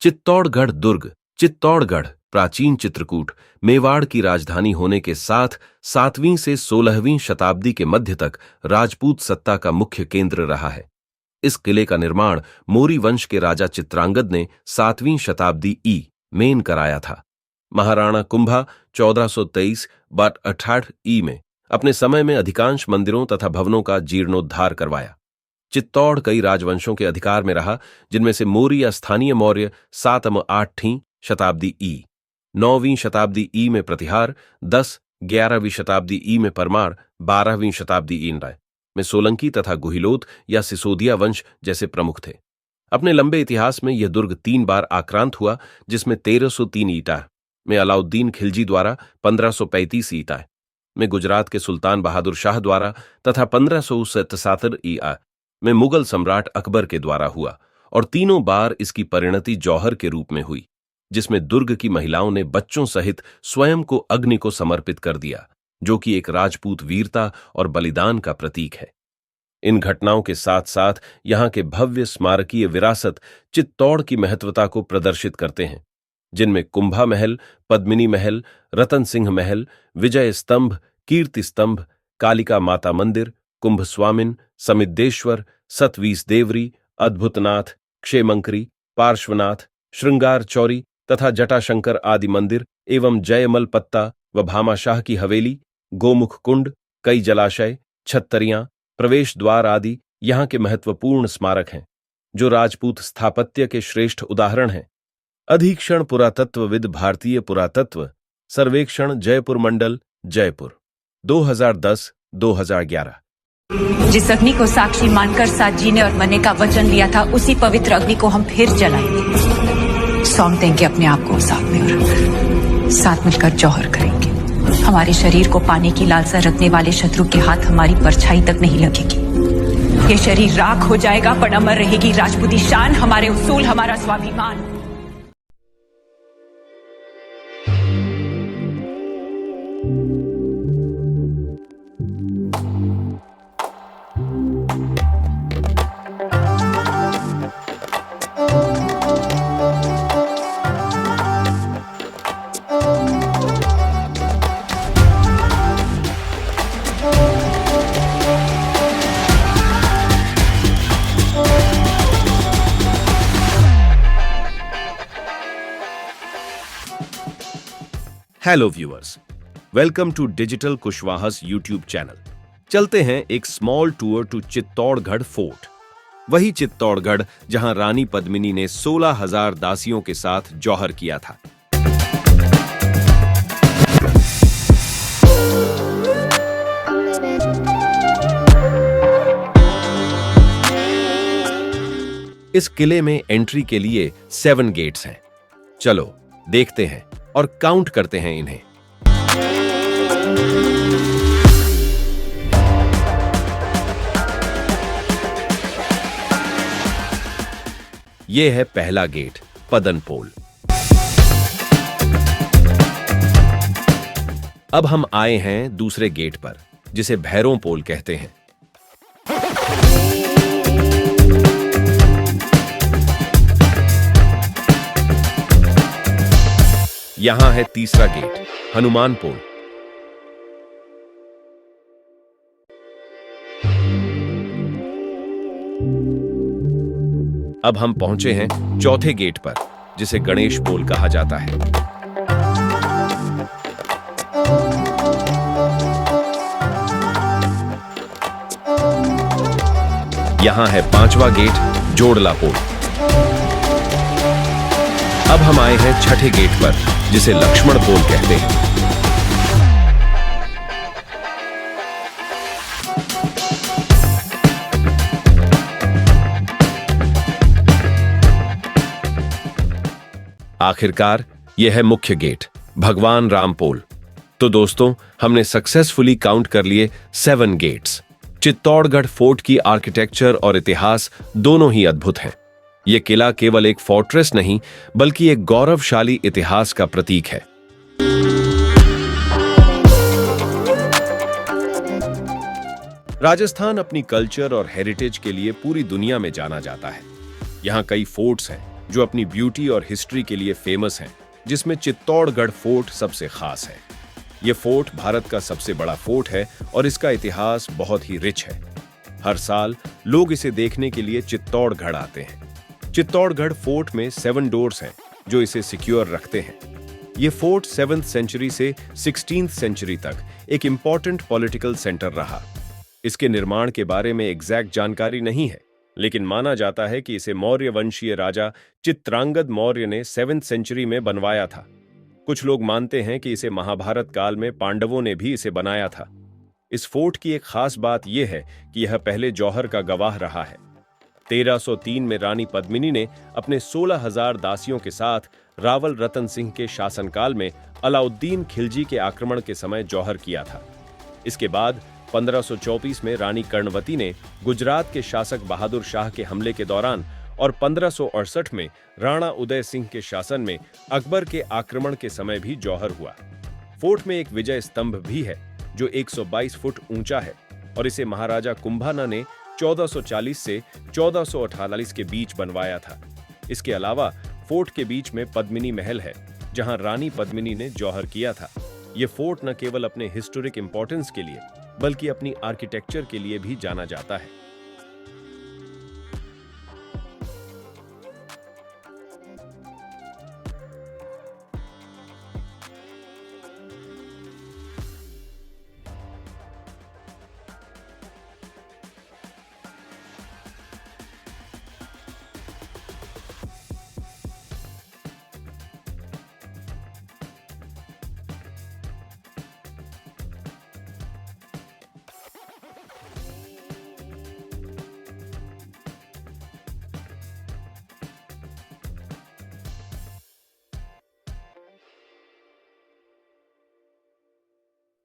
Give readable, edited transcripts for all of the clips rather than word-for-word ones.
चित्तौड़गढ़ दुर्ग। चित्तौड़गढ़ प्राचीन चित्रकूट मेवाड़ की राजधानी होने के साथ 7वीं से 16वीं शताब्दी के मध्य तक राजपूत सत्ता का मुख्य केंद्र रहा है। इस किले का निर्माण मौर्य वंश के राजा चित्रांगद ने 7वीं शताब्दी में कराया था। महाराणा कुंभा 1423-18 में अपने समय में अधिकांश मंदिरों तथा भवनों का जीर्णोद्धार करवाया। चित्तौड़ कई राजवंशों के अधिकार में रहा, जिनमें से मौर्य या स्थानीय मौर्य 7-8वीं शताब्दी 9वीं शताब्दी में प्रतिहार, 10-11वीं शताब्दी में परमार, 12वीं शताब्दी में सोलंकी तथा गुहिलोत या सिसोदिया वंश जैसे प्रमुख थे। अपने लंबे इतिहास में यह दुर्ग 3 बार आक्रांत हुआ, जिसमें 1303 ईटा में अलाउद्दीन खिलजी द्वारा, 1535 ईटा में गुजरात के सुल्तान बहादुर शाह द्वारा तथा 1577 में मुगल सम्राट अकबर के द्वारा हुआ, और तीनों बार इसकी परिणति जौहर के रूप में हुई, जिसमें दुर्ग की महिलाओं ने बच्चों सहित स्वयं को अग्नि को समर्पित कर दिया, जो कि एक राजपूत वीरता और बलिदान का प्रतीक है। इन घटनाओं के साथ साथ यहां के भव्य स्मारकीय विरासत चित्तौड़ की महत्वता को प्रदर्शित करते हैं, जिनमें कुंभा महल, पद्मिनी महल, रतन सिंह महल, विजय स्तंभ, कीर्ति स्तंभ, कालिका माता मंदिर, कुंभ स्वामिन, समिद्देश्वर, सतवीस देवरी, अद्भुतनाथ, क्षेमंकरी, पार्श्वनाथ, श्रृंगार चौरी तथा जटाशंकर आदि मंदिर एवं जयमल पत्ता व भामाशाह की हवेली, गोमुख कुंड, कई जलाशय, छत्तरियां, प्रवेश द्वार आदि यहां के महत्वपूर्ण स्मारक हैं, जो राजपूत स्थापत्य के श्रेष्ठ उदाहरण हैं। अधीक्षण पुरातत्वविद, भारतीय पुरातत्व सर्वेक्षण, जयपुर मंडल, जयपुर, 2010-2011। जिस अग्नि को साक्षी मानकर साथ जीने और मरने का वचन लिया था, उसी पवित्र अग्नि को हम फिर जलाएंगे। सौंप देंगे अपने आप को साथ में और साथ मिलकर जौहर करेंगे। हमारे शरीर को पाने की लालसा रखने वाले शत्रु के हाथ हमारी परछाई तक नहीं लगेगी। ये शरीर राख हो जाएगा, पर अमर रहेगी राजपूती शान, हमारे उसूल, हमारा स्वाभिमान। Hello viewers, welcome to digital Kushwahas YouTube channel. चलते हैं एक small tour to Chittorgarh fort, वही चित्तौड़गढ़ जहां रानी पद्मिनी ने 16,000 दासियों के साथ जौहर किया था। इस किले में एंट्री के लिए 7 गेट्स हैं। चलो देखते हैं और काउंट करते हैं इन्हें। यह है पहला गेट, पदन पोल। अब हम आए हैं दूसरे गेट पर, जिसे भैरों पोल कहते हैं। यहां है तीसरा गेट, हनुमान पोल। अब हम पहुंचे हैं चौथे गेट पर, जिसे गणेश पोल कहा जाता है। यहां है 5वां गेट, जोड़ला पोल। अब हम आए हैं छठे गेट पर, जिसे लक्ष्मण पोल कहते हैं। आखिरकार यह है मुख्य गेट, भगवान राम पोल। तो दोस्तों, हमने सक्सेसफुली काउंट कर लिए 7 गेट्स। चित्तौड़गढ़ फोर्ट की आर्किटेक्चर और इतिहास दोनों ही अद्भुत हैं। यह किला केवल एक फोर्ट्रेस नहीं, बल्कि एक गौरवशाली इतिहास का प्रतीक है। राजस्थान अपनी कल्चर और हेरिटेज के लिए पूरी दुनिया में जाना जाता है। यहाँ कई फोर्ट्स हैं, जो अपनी ब्यूटी और हिस्ट्री के लिए फेमस हैं, जिसमें चित्तौड़गढ़ फोर्ट सबसे खास है। ये फोर्ट भारत का सबसे बड़ा फोर्ट है और इसका इतिहास बहुत ही रिच है। हर साल लोग इसे देखने के लिए चित्तौड़गढ़ आते हैं। चित्तौड़गढ़ फोर्ट में 7 डोर्स हैं जो इसे सिक्योर रखते हैं। ये फोर्ट 7th सेंचुरी से 16th सेंचुरी तक एक इंपॉर्टेंट पॉलिटिकल सेंटर रहा। इसके निर्माण के बारे में एग्जैक्ट जानकारी नहीं है, लेकिन माना जाता है कि इसे मौर्य वंशीय राजा चित्रांगद मौर्य ने 7th सेंचुरी में बनवाया था। कुछ लोग मानते हैं कि इसे महाभारत काल में पांडवों ने भी इसे बनाया था। इस फोर्ट की एक खास बात यह है कि यह पहले जौहर का गवाह रहा है। 1303 में रानी पद्मिनी ने अपने 16,000 दासियों के साथ रावल रतन सिंह के शासनकाल में अलाउद्दीन खिलजी के आक्रमण के समय जौहर किया था। इसके बाद 1534 में रानी कर्णवती ने गुजरात के शासक बहादुर शाह के हमले के दौरान और 1568 में राणा उदय सिंह के शासन में अकबर के आक्रमण के समय भी जौहर हुआ। फोर्ट में एक विजय स्तंभ भी है जो 122 फुट ऊंचा है और इसे महाराजा कुंभाना ने 1440 से 1448 के बीच बनवाया था। इसके अलावा फोर्ट के बीच में पद्मिनी महल है जहां रानी पद्मिनी ने जौहर किया था। यह फोर्ट न केवल अपने हिस्टोरिक इंपॉर्टेंस के लिए बल्कि अपनी आर्किटेक्चर के लिए भी जाना जाता है।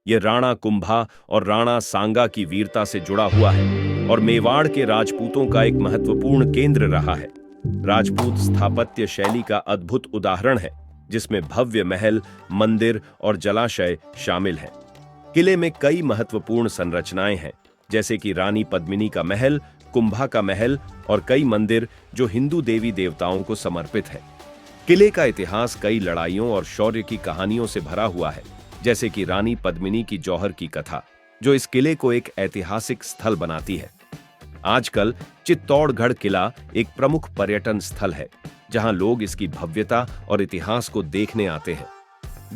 यह राणा कुंभा और राणा सांगा की वीरता से जुड़ा हुआ है और मेवाड़ के राजपूतों का एक महत्वपूर्ण केंद्र रहा है। राजपूत स्थापत्य शैली का अद्भुत उदाहरण है जिसमें भव्य महल, मंदिर और जलाशय शामिल हैं। किले में कई महत्वपूर्ण संरचनाएं हैं जैसे कि रानी पद्मिनी का महल, कुंभा का महल और कई मंदिर जो हिंदू देवी देवताओं को समर्पित है। किले का इतिहास कई लड़ाइयों और शौर्य की कहानियों से भरा हुआ है, जैसे कि रानी पद्मिनी की जौहर की कथा, जो इस किले को एक ऐतिहासिक स्थल बनाती है। आजकल चित्तौड़गढ़ किला एक प्रमुख पर्यटन स्थल है, जहां लोग इसकी भव्यता और इतिहास को देखने आते हैं।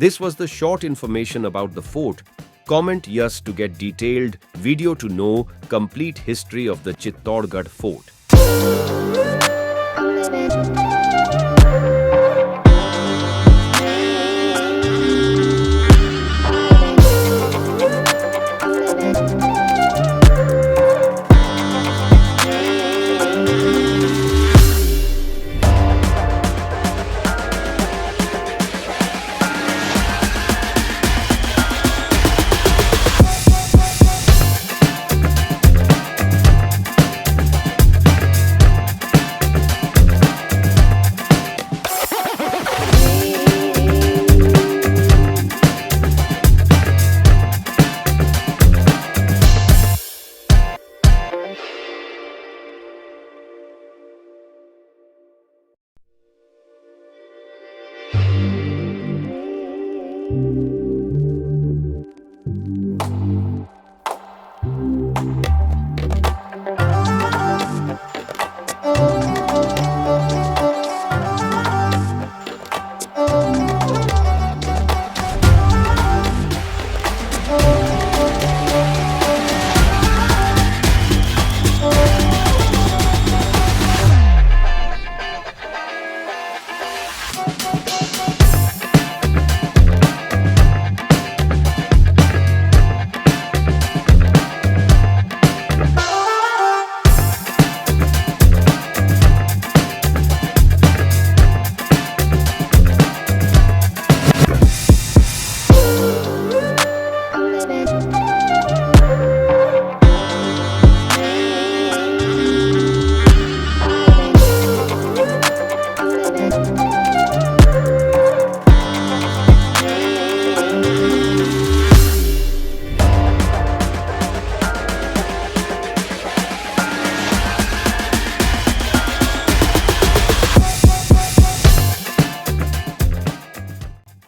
This was the short information about the fort. Comment yes to get detailed video to know complete history of the Chittaugarh fort.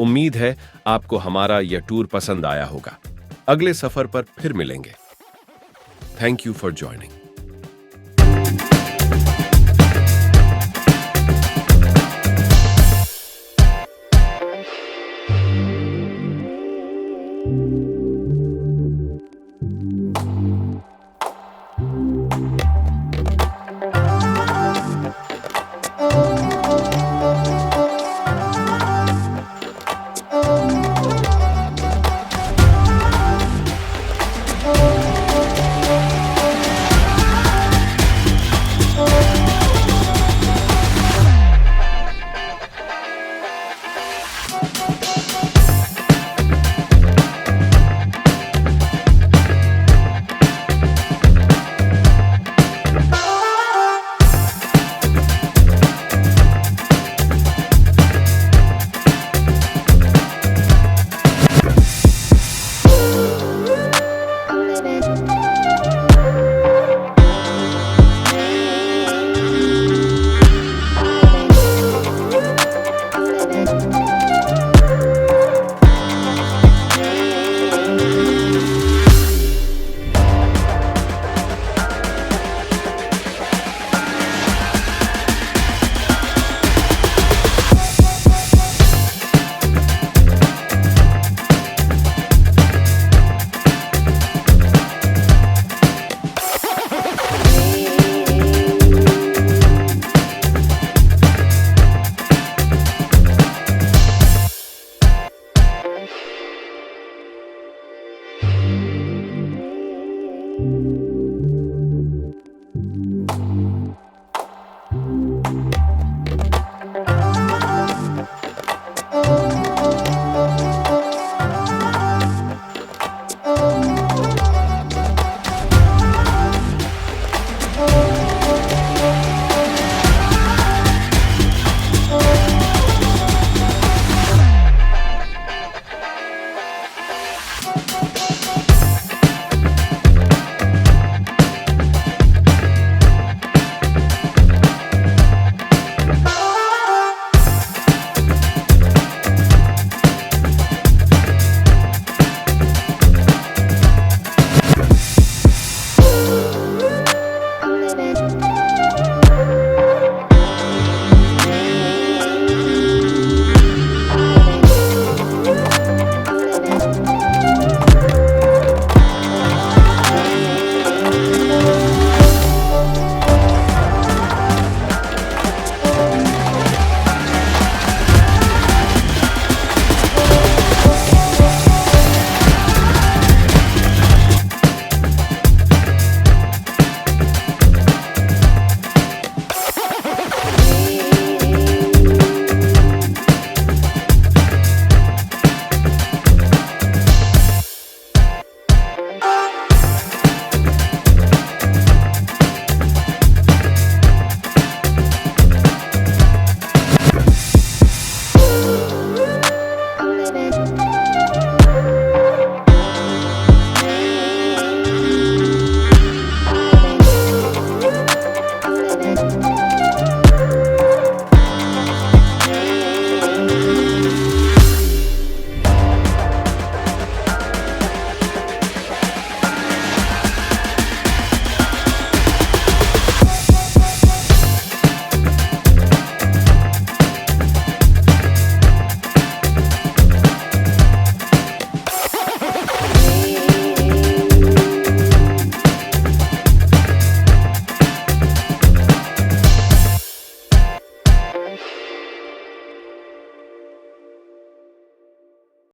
उम्मीद है आपको हमारा यह टूर पसंद आया होगा। अगले सफर पर फिर मिलेंगे। Thank you for joining.